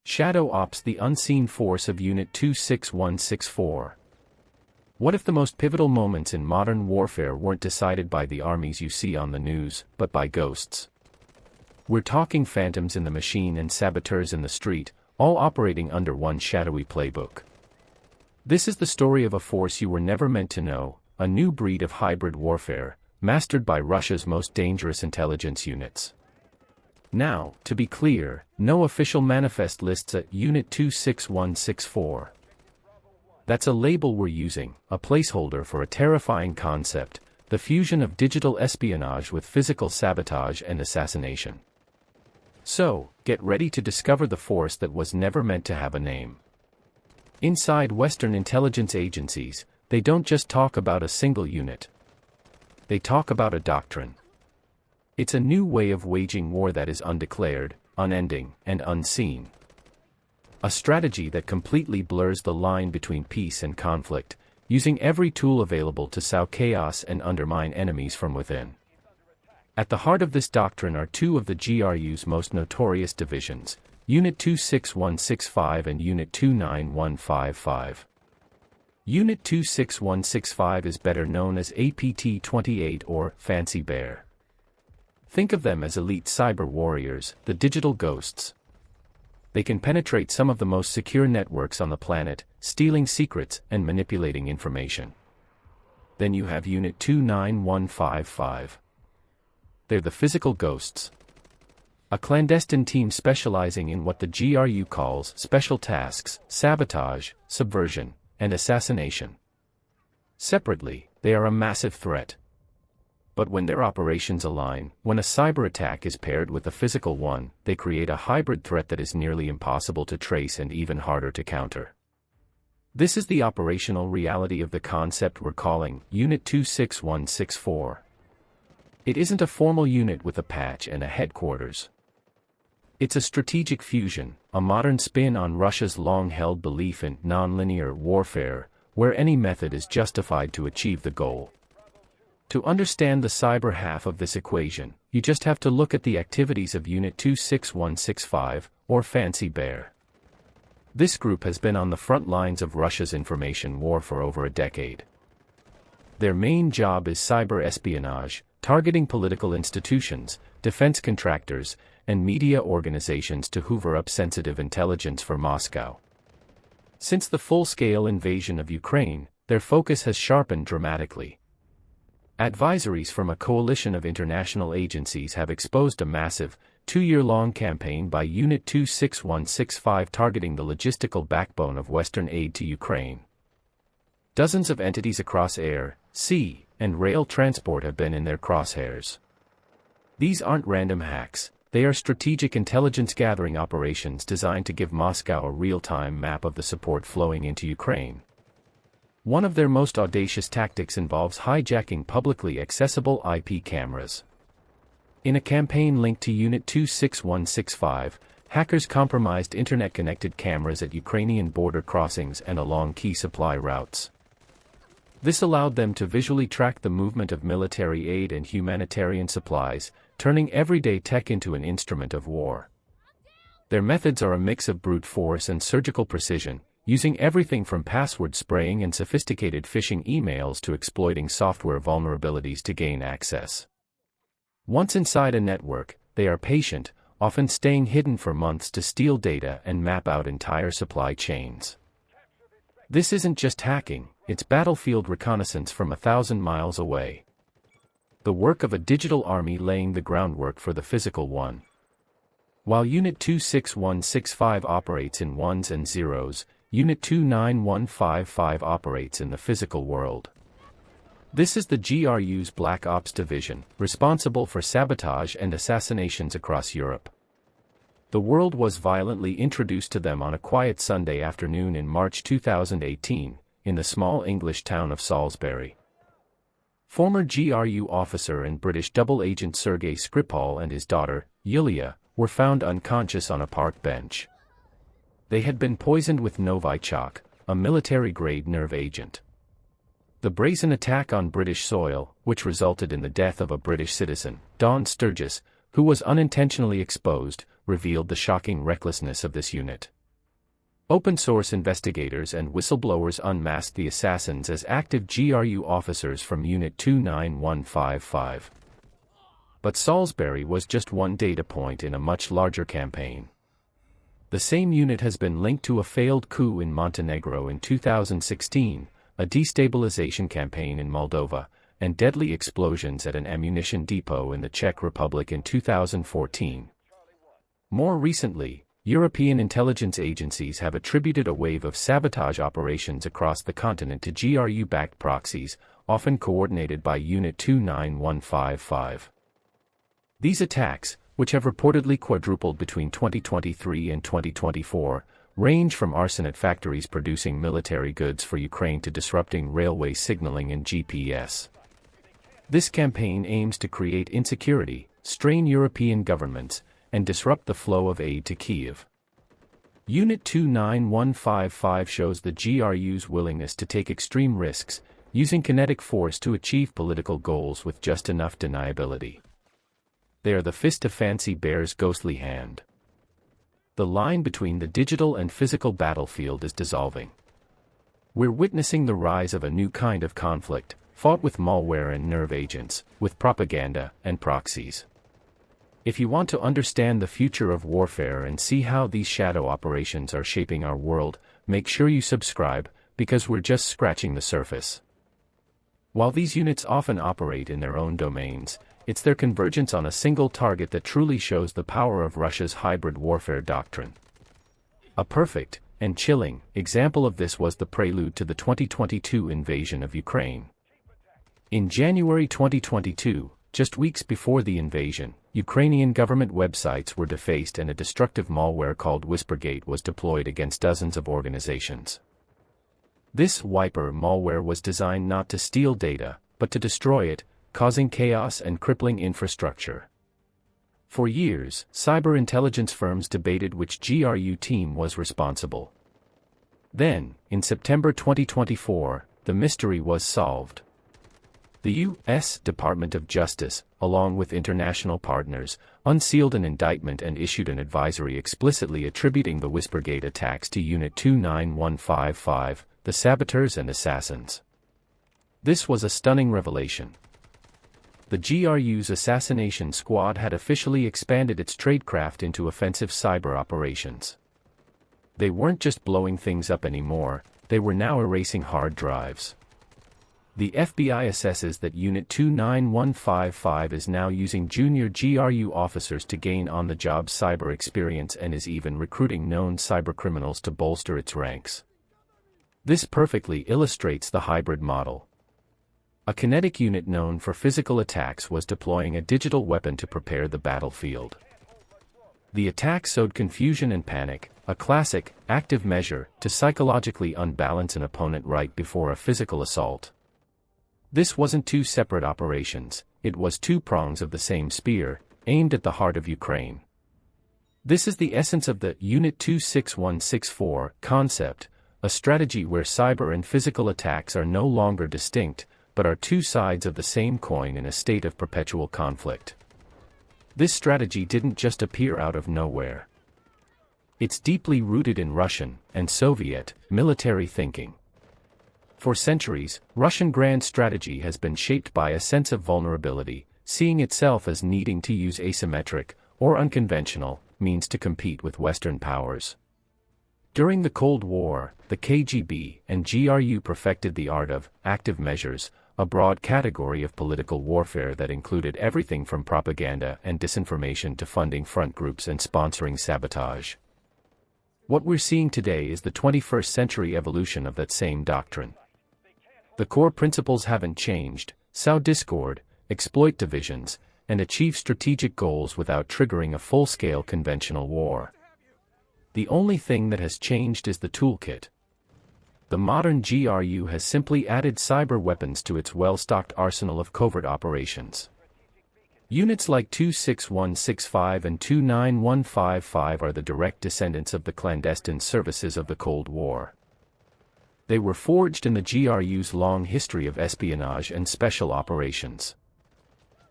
Shadow Ops, the unseen force of Unit 26164. What if the most pivotal moments in modern warfare weren't decided by the armies you see on the news, but by ghosts? We're talking phantoms in the machine and saboteurs in the street, all operating under one shadowy playbook. This is the story of a force you were never meant to know, a new breed of hybrid warfare, mastered by Russia's most dangerous intelligence units. Now, to be clear, no official manifest lists a Unit 26164. That's a label we're using, a placeholder for a terrifying concept, the fusion of digital espionage with physical sabotage and assassination. So, get ready to discover the force that was never meant to have a name. Inside Western intelligence agencies, they don't just talk about a single unit. They talk about a doctrine. It's a new way of waging war that is undeclared, unending, and unseen. A strategy that completely blurs the line between peace and conflict, using every tool available to sow chaos and undermine enemies from within. At the heart of this doctrine are two of the GRU's most notorious divisions, Unit 26165 and Unit 29155. Unit 26165 is better known as APT-28 or Fancy Bear. Think of them as elite cyber warriors, the digital ghosts. They can penetrate some of the most secure networks on the planet, stealing secrets and manipulating information. Then you have Unit 29155. They're the physical ghosts. A clandestine team specializing in what the GRU calls special tasks, sabotage, subversion, and assassination. Separately, they are a massive threat. But when their operations align, when a cyber attack is paired with a physical one, they create a hybrid threat that is nearly impossible to trace and even harder to counter. This is the operational reality of the concept we're calling Unit 26164. It isn't a formal unit with a patch and a headquarters. It's a strategic fusion, a modern spin on Russia's long-held belief in non-linear warfare, where any method is justified to achieve the goal. To understand the cyber half of this equation, you just have to look at the activities of Unit 26165, or Fancy Bear. This group has been on the front lines of Russia's information war for over a decade. Their main job is cyber espionage, targeting political institutions, defense contractors, and media organizations to hoover up sensitive intelligence for Moscow. Since the full-scale invasion of Ukraine, their focus has sharpened dramatically. Advisories from a coalition of international agencies have exposed a massive, 2-year-long campaign by Unit 26165 targeting the logistical backbone of Western aid to Ukraine. Dozens of entities across air, sea, and rail transport have been in their crosshairs. These aren't random hacks, they are strategic intelligence-gathering operations designed to give Moscow a real-time map of the support flowing into Ukraine. One of their most audacious tactics involves hijacking publicly accessible IP cameras. In a campaign linked to Unit 26165, hackers compromised internet-connected cameras at Ukrainian border crossings and along key supply routes. This allowed them to visually track the movement of military aid and humanitarian supplies, turning everyday tech into an instrument of war. Their methods are a mix of brute force and surgical precision, using everything from password spraying and sophisticated phishing emails to exploiting software vulnerabilities to gain access. Once inside a network, they are patient, often staying hidden for months to steal data and map out entire supply chains. This isn't just hacking, it's battlefield reconnaissance from 1,000 miles away. The work of a digital army laying the groundwork for the physical one. While Unit 26165 operates in ones and zeros, Unit 29155 operates in the physical world. This is the GRU's Black Ops division, responsible for sabotage and assassinations across Europe. The world was violently introduced to them on a quiet Sunday afternoon in March 2018, in the small English town of Salisbury. Former GRU officer and British double agent Sergei Skripal and his daughter, Yulia, were found unconscious on a park bench. They had been poisoned with Novichok, a military-grade nerve agent. The brazen attack on British soil, which resulted in the death of a British citizen, Dawn Sturgis, who was unintentionally exposed, revealed the shocking recklessness of this unit. Open-source investigators and whistleblowers unmasked the assassins as active GRU officers from Unit 29155. But Salisbury was just one data point in a much larger campaign. The same unit has been linked to a failed coup in Montenegro in 2016, a destabilization campaign in Moldova, and deadly explosions at an ammunition depot in the Czech Republic in 2014. More recently, European intelligence agencies have attributed a wave of sabotage operations across the continent to GRU-backed proxies, often coordinated by Unit 29155. These attacks, which have reportedly quadrupled between 2023 and 2024, range from arson at factories producing military goods for Ukraine to disrupting railway signaling and GPS. This campaign aims to create insecurity, strain European governments, and disrupt the flow of aid to Kyiv. Unit 29155 shows the GRU's willingness to take extreme risks, using kinetic force to achieve political goals with just enough deniability. They are the fist of fancy bear's ghostly hand. The line between the digital and physical battlefield is dissolving. We're witnessing the rise of a new kind of conflict, fought with malware and nerve agents, with propaganda and proxies. If you want to understand the future of warfare and see how these shadow operations are shaping our world, make sure you subscribe, because we're just scratching the surface. While these units often operate in their own domains, it's their convergence on a single target that truly shows the power of Russia's hybrid warfare doctrine. A perfect, and chilling, example of this was the prelude to the 2022 invasion of Ukraine. In January 2022, just weeks before the invasion, Ukrainian government websites were defaced and a destructive malware called Whispergate was deployed against dozens of organizations. This wiper malware was designed not to steal data, but to destroy it, causing chaos and crippling infrastructure. For years, cyber intelligence firms debated which GRU team was responsible. Then, in September 2024, the mystery was solved. The U.S. Department of Justice, along with international partners, unsealed an indictment and issued an advisory explicitly attributing the Whispergate attacks to Unit 29155, the saboteurs and assassins. This was a stunning revelation. The GRU's assassination squad had officially expanded its tradecraft into offensive cyber operations. They weren't just blowing things up anymore, they were now erasing hard drives. The FBI assesses that Unit 29155 is now using junior GRU officers to gain on-the-job cyber experience and is even recruiting known cybercriminals to bolster its ranks. This perfectly illustrates the hybrid model. A kinetic unit known for physical attacks was deploying a digital weapon to prepare the battlefield. The attack sowed confusion and panic, a classic, active measure to psychologically unbalance an opponent right before a physical assault. This wasn't two separate operations, it was two prongs of the same spear, aimed at the heart of Ukraine. This is the essence of the Unit 26164 concept, a strategy where cyber and physical attacks are no longer distinct, but are two sides of the same coin in a state of perpetual conflict. This strategy didn't just appear out of nowhere. It's deeply rooted in Russian and Soviet military thinking. For centuries, Russian grand strategy has been shaped by a sense of vulnerability, seeing itself as needing to use asymmetric, or unconventional, means to compete with Western powers. During the Cold War, the KGB and GRU perfected the art of active measures, a broad category of political warfare that included everything from propaganda and disinformation to funding front groups and sponsoring sabotage. What we're seeing today is the 21st century evolution of that same doctrine. The core principles haven't changed: sow discord, exploit divisions, and achieve strategic goals without triggering a full-scale conventional war. The only thing that has changed is the toolkit. The modern GRU has simply added cyber weapons to its well-stocked arsenal of covert operations. Units like 26165 and 29155 are the direct descendants of the clandestine services of the Cold War. They were forged in the GRU's long history of espionage and special operations.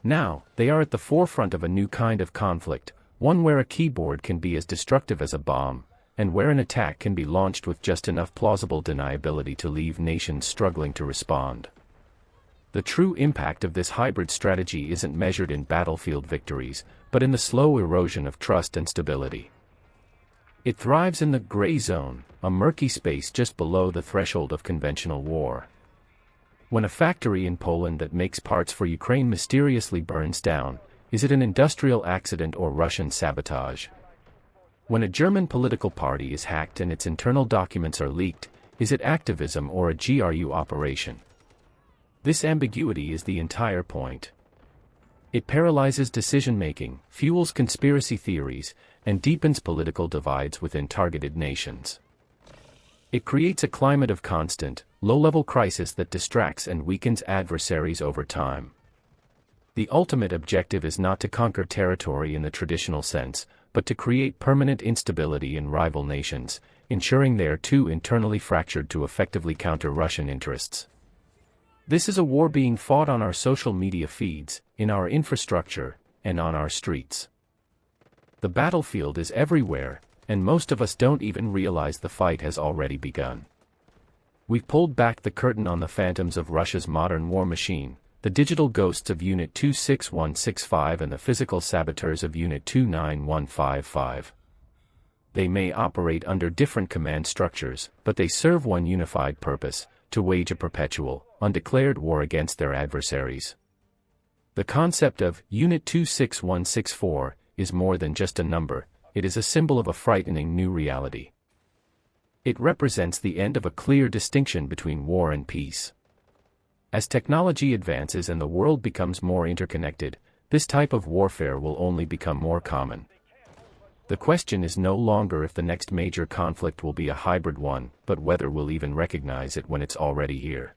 Now, they are at the forefront of a new kind of conflict, One where a keyboard can be as destructive as a bomb, and where an attack can be launched with just enough plausible deniability to leave nations struggling to respond. The true impact of this hybrid strategy isn't measured in battlefield victories, but in the slow erosion of trust and stability. It thrives in the gray zone, a murky space just below the threshold of conventional war. When a factory in Poland that makes parts for Ukraine mysteriously burns down, is it an industrial accident or Russian sabotage? When a German political party is hacked and its internal documents are leaked, is it activism or a GRU operation? This ambiguity is the entire point. It paralyzes decision-making, fuels conspiracy theories, and deepens political divides within targeted nations. It creates a climate of constant, low-level crisis that distracts and weakens adversaries over time. The ultimate objective is not to conquer territory in the traditional sense, but to create permanent instability in rival nations, ensuring they are too internally fractured to effectively counter Russian interests. This is a war being fought on our social media feeds, in our infrastructure, and on our streets. The battlefield is everywhere, and most of us don't even realize the fight has already begun. We've pulled back the curtain on the phantoms of Russia's modern war machine, the digital ghosts of Unit 26165 and the physical saboteurs of Unit 29155. They may operate under different command structures, but they serve one unified purpose: to wage a perpetual, undeclared war against their adversaries. The concept of Unit 26164 is more than just a number, it is a symbol of a frightening new reality. It represents the end of a clear distinction between war and peace. As technology advances and the world becomes more interconnected, this type of warfare will only become more common. The question is no longer if the next major conflict will be a hybrid one, but whether we'll even recognize it when it's already here.